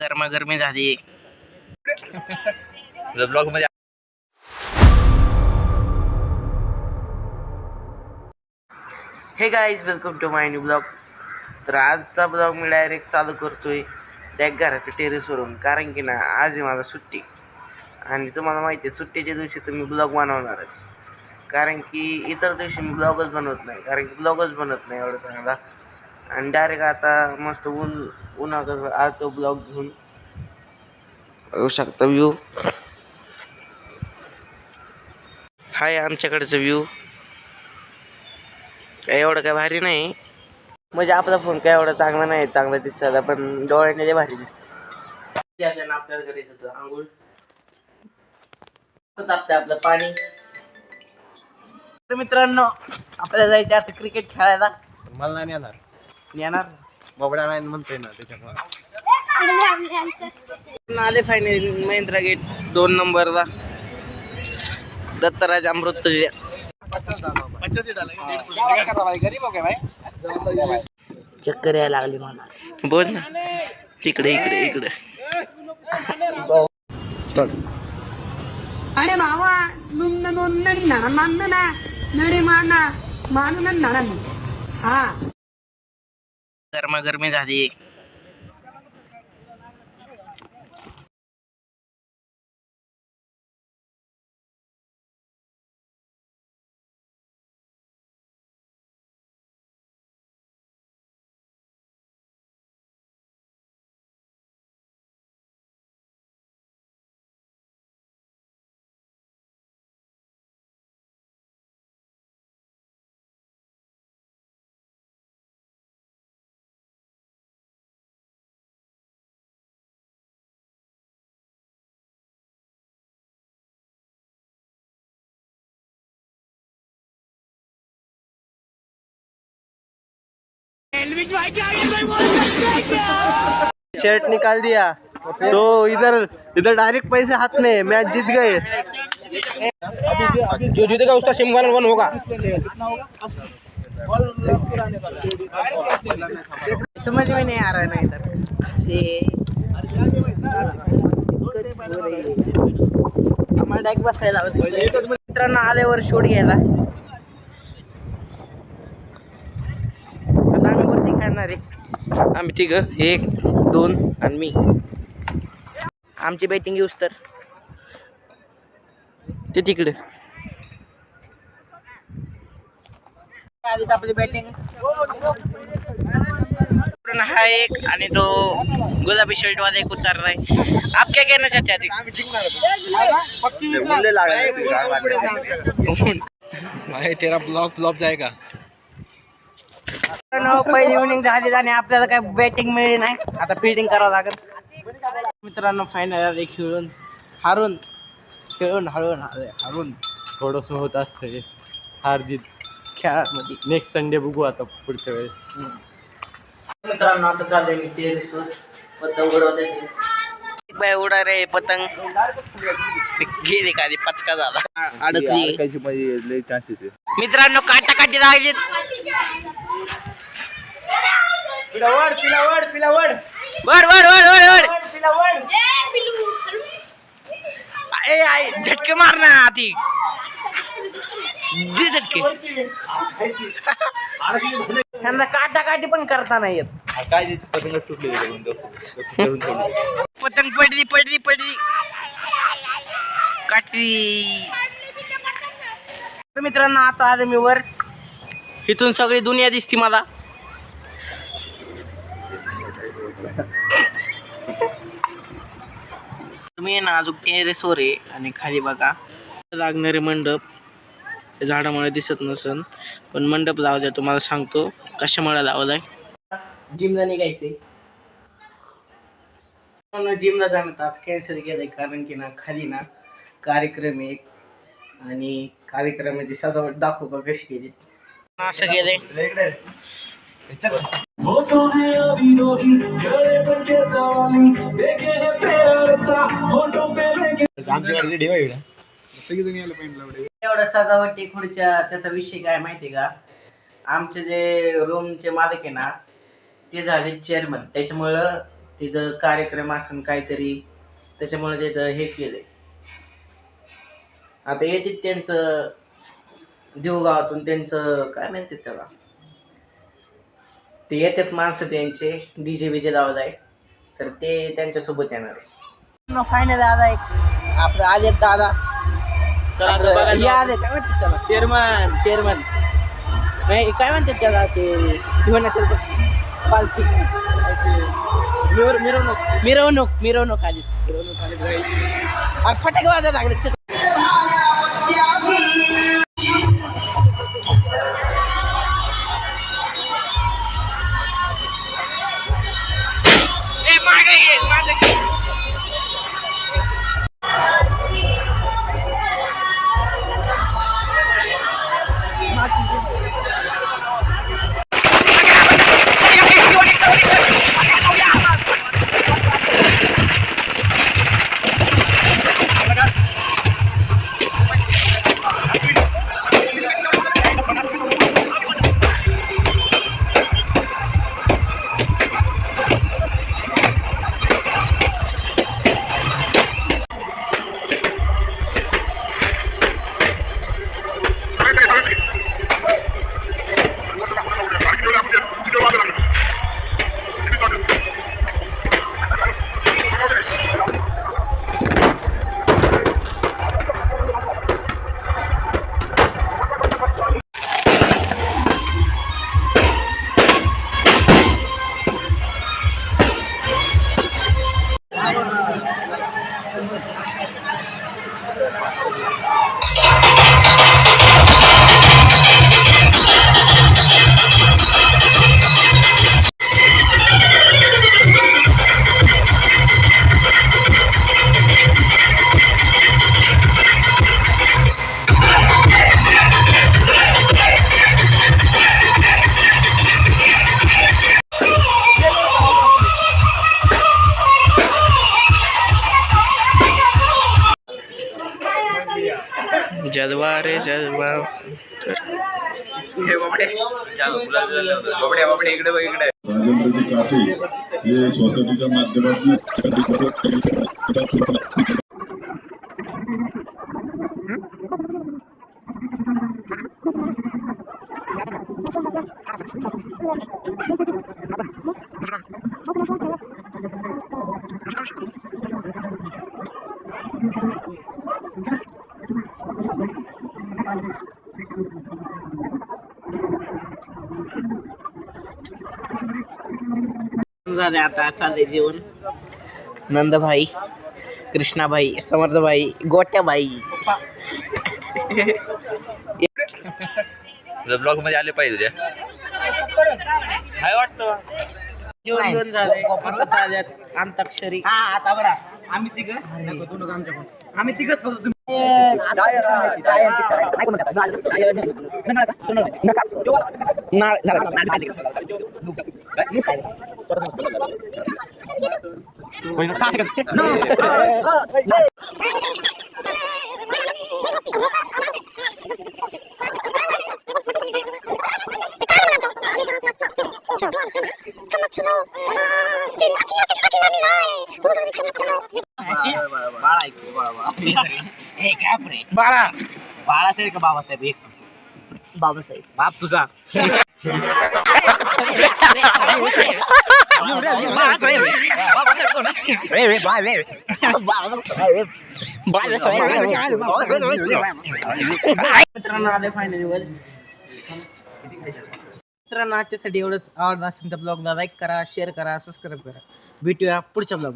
गरमागरमी झाली ब्लॉग मध्ये. Hey guys, welcome to my new blog. तर आजचा ब्लॉग मी डायरेक्ट चालू करतोय त्या घराच्या टेरेसवरून, कारण की ना आज आहे माझा सुट्टी. आणि तुम्हाला माहिती आहे सुट्टीच्या दिवशी तर मी ब्लॉग बनवणारच, कारण की इतर दिवशी मी ब्लॉगच बनवत नाही, कारण की ब्लॉगच बनत नाही एवढं चांगला. आणि डायरेक्ट आता मस्त उन्हाकडं आलतो ब्लॉग घेऊन. बघू शकता व्ह्यू, हाय आमच्याकडचं व्ह्यू. काय एवढं काय भारी नाही, म्हणजे आपला फोन काय एवढा चांगला नाही, चांगला दिसायला, पण डोळ्याने लय भारी दिसतं. आपल्याला करायचं होतं आंघोळ, तापतं आपलं पाणी. तर मित्रांनो, आपल्याला जायचं आता क्रिकेट खेळायला. मला नाही येणार, येणार बोबडा नाही म्हणतोय ना त्याच्यामुळे. आले फायनल महेंद्रा गेट 2 नंबरला, दत्तराज अमृत तुल्य. चक्कर यायला लागली मला. बोल ना, तिकडे इकडे इकडे. अरे मावा नडे माना हा गरमागरमी झाली. शर्ट निकाल दिया तो इधर इधर डायरेक्ट पैसे हाथ में, मैच जीत गए. जो जीतेगा उसका सिम 1 होगा. समझ में नहीं आ रहा है ना इधर आम्हाला डायरेक्ट बसायला मित्रांनो आल्यावर शोध घ्यायला. आता आम्ही वरती खेळणार आहे, आम्ही तिघं, 1 2 आणि मी. आमची बॅटिंग येऊस तर ते तिकडे आधी आपली बॅटिंग. हा एक आणि तो गुलाबी शर्ट वाला एक उतरलाय. आप क्या कहना चाहते थे? तेरा ब्लॉग फ्लॉप जाएगा. पहिली इनिंग झाली आणि आपल्याला काय बॅटिंग मिळली नाही, आता फिल्डिंग करावं लागेल. मित्रांनो फायनल खेळून हारून थोडस होत असतंय हार जीत खेळामध्ये. नेक्स्ट संडे बघू आता पुढच्या वेळेस. मित्रांनो आता चाललोय मी टेरेसवर, पतंग उडवते. एक बाय उडा रे पतंग, गेली खाली, पचका झाला, अडकली. चान्सेस आहे. मित्रांनो काटा काटी लागलीत. वड आई झटके मारना आती दे झटके. त्यांना काटा काटी पण करता नाही येत. काय पतंग सुटली पतंग पडली काटली. तर मित्रांनो आता आले मी वर, इथून सगळी दुनिया दिसती मला. तुम्ही ना अजून टेरेसवर आहे आणि खाली बघा लागणारे मंडप. झाडामुळे दिसत नसन, पण मंडप लावलाय. तुम्हाला सांगतो कशामुळे लावलाय. जिमला निघायचंय, जिमला जाणं आज कॅन्सल केलंय, कारण की ना खाली ना कार्यक्रम आहे आणि कार्यक्रमाची सजावट दाखवू का कशी केली. असं गेलंय. एवढं सजावटी खुर्च्या, त्याचा विषय काय माहितीये का, आमचे जे रूमचे मालक आहे ना ते झाले चेअरमन, त्याच्यामुळं तिथं कार्यक्रम असेल काहीतरी, त्याच्यामुळे तिथं हे केलंय. आता येते त्यांचं देवगावातून, त्यांचं काय म्हणतात त्याला, ते येतात माणसं त्यांचे डीजे बीजे लावत आहे, तर ते त्यांच्यासोबत येणार आहे. फायनल दादा एक आपलं आलेत दादा. हे आले काय म्हणतात त्याला, चेअरमन नाही काय म्हणतात त्याला, ते घेऊन येतात पालखी, मिरवणूक आली. आणि फटाके वाजायला लागले. जलवा रे जलवा. राजेंद्रजी काटे हे सोसायटीच्या माध्यमातून झाले आता चाललंय जेवण. नंदभाई, कृष्णाभाई, समर्थभाई, गोट्याबाई ब्लॉग मध्ये आले पाहिजे काय वाटतं. जेवण घेऊन झालंय, आता चालल्यात अंताक्षरी. आता बरा आम्ही तिघं आम्ही तिघच फक्त बाळा बाळासाहेब का बाबासाहेब एक बाबासाहेब बाप तुझा मित्रांनो आले फायनली वर. मित्रांनो आजच्यासाठी एवढंच. आवडलं असेल तर ब्लॉगला लाईक करा, शेअर करा, सबस्क्राईब करा. भेटूया पुढच्या ब्लॉग.